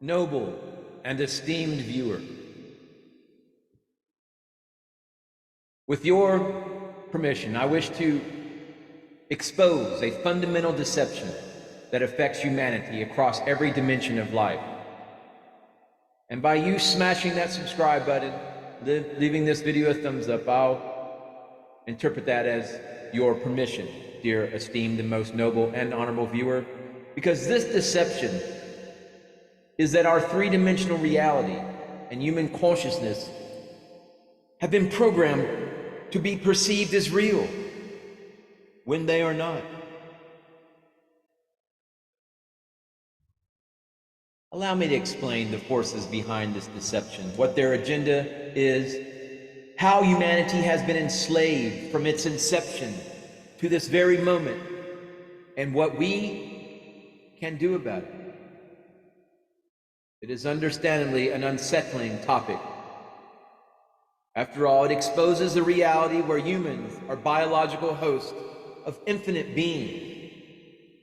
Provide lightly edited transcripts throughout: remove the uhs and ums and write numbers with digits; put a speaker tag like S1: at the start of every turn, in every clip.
S1: noble, and esteemed viewer. With your permission, I wish to expose a fundamental deception that affects humanity across every dimension of life. And by you smashing that subscribe button, leaving this video a thumbs up, I'll interpret that as your permission, dear esteemed and most noble and honorable viewer, because this deception is that our three-dimensional reality and human consciousness have been programmed to be perceived as real when they are not. Allow me to explain the forces behind this deception, what their agenda is, how humanity has been enslaved from its inception to this very moment, and what we can do about it. It is understandably an unsettling topic. After all, it exposes a reality where humans are biological hosts of infinite beings,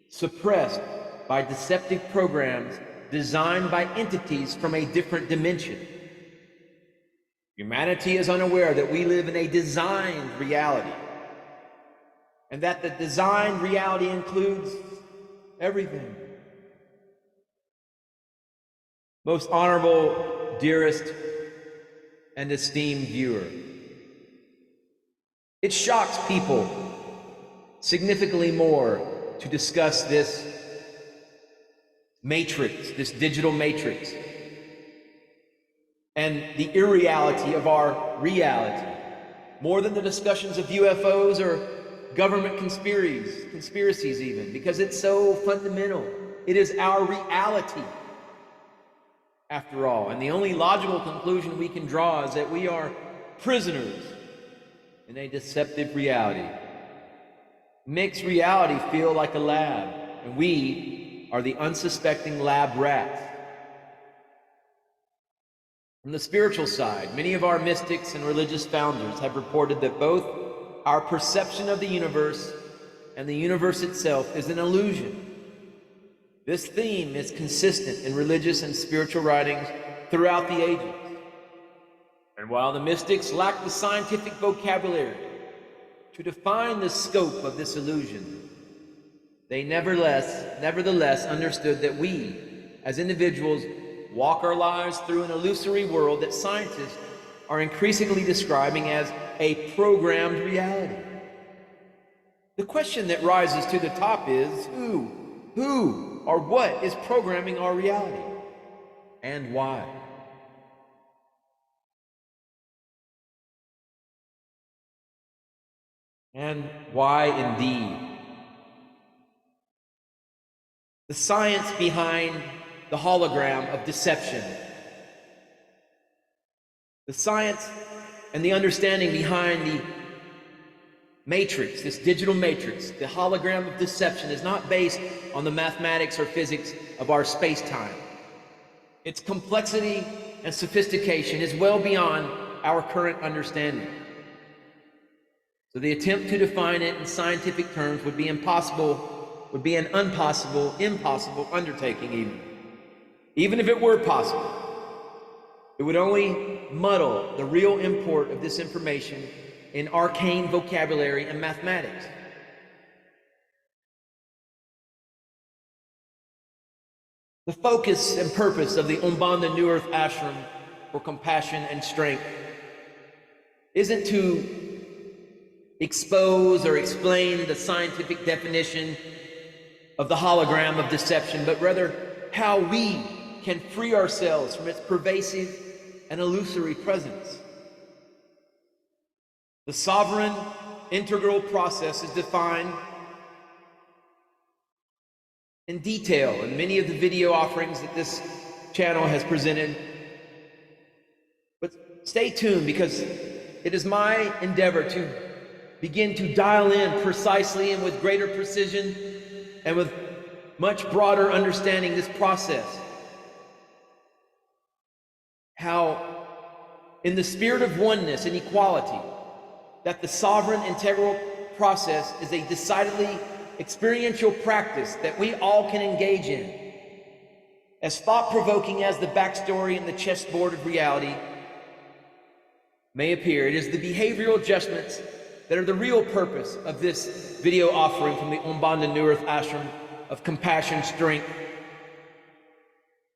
S1: suppressed by deceptive programs designed by entities from a different dimension. Humanity is unaware that we live in a designed reality, and that the designed reality includes everything. Most honorable, dearest, and esteemed viewer, it shocks people significantly more to discuss this matrix, this digital matrix, and the irreality of our reality, more than the discussions of UFOs or government conspiracies even, because it's so fundamental. It is our reality, after all. And the only logical conclusion we can draw is that we are prisoners in a deceptive reality. It makes reality feel like a lab, and we are the unsuspecting lab rats. From the spiritual side, many of our mystics and religious founders have reported that both our perception of the universe and the universe itself is an illusion. This theme is consistent in religious and spiritual writings throughout the ages. And while the mystics lack the scientific vocabulary to define the scope of this illusion, they nevertheless understood that we, as individuals, walk our lives through an illusory world that scientists are increasingly describing as a programmed reality. The question that rises to the top is who or what is programming our reality, and why? And why indeed? The science behind the hologram of deception, the science and the understanding behind the matrix, this digital matrix, the hologram of deception, is not based on the mathematics or physics of our space-time. Its complexity and sophistication is well beyond our current understanding. So the attempt to define it in scientific terms would be impossible, would be an impossible undertaking even if it were possible. It would only muddle the real import of this information in arcane vocabulary and mathematics. The focus and purpose of the Umbanda New Earth Ashram for Compassion and Strength isn't to expose or explain the scientific definition of the hologram of deception, but rather how we can free ourselves from its pervasive and illusory presence. The sovereign integral process is defined in detail in many of the video offerings that this channel has presented. But stay tuned, because it is my endeavor to begin to dial in precisely and with greater precision and with much broader understanding this process. How, in the spirit of oneness and equality, that the sovereign integral process is a decidedly experiential practice that we all can engage in. As thought-provoking as the backstory and the chessboard of reality may appear, it is the behavioral adjustments that are the real purpose of this video offering from the Om Bandha New Earth Ashram of compassion, strength,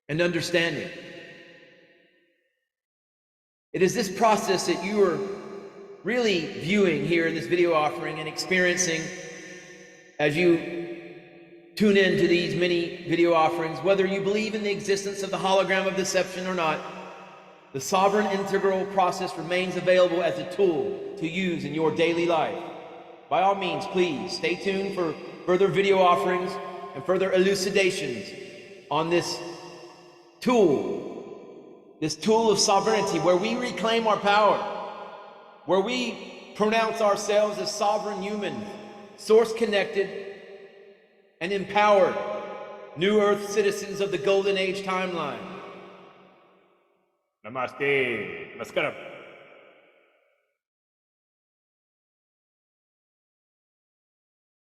S1: and understanding. It is this process that you are really viewing here in this video offering and experiencing as you tune in to these many video offerings. Whether you believe in the existence of the hologram of deception or not, the sovereign integral process remains available as a tool to use in your daily life. By all means, please stay tuned for further video offerings and further elucidations on this tool of sovereignty, where we reclaim our power, where we pronounce ourselves as sovereign humans, source-connected and empowered New Earth citizens of the Golden Age timeline.
S2: Namaste. Namaskaram.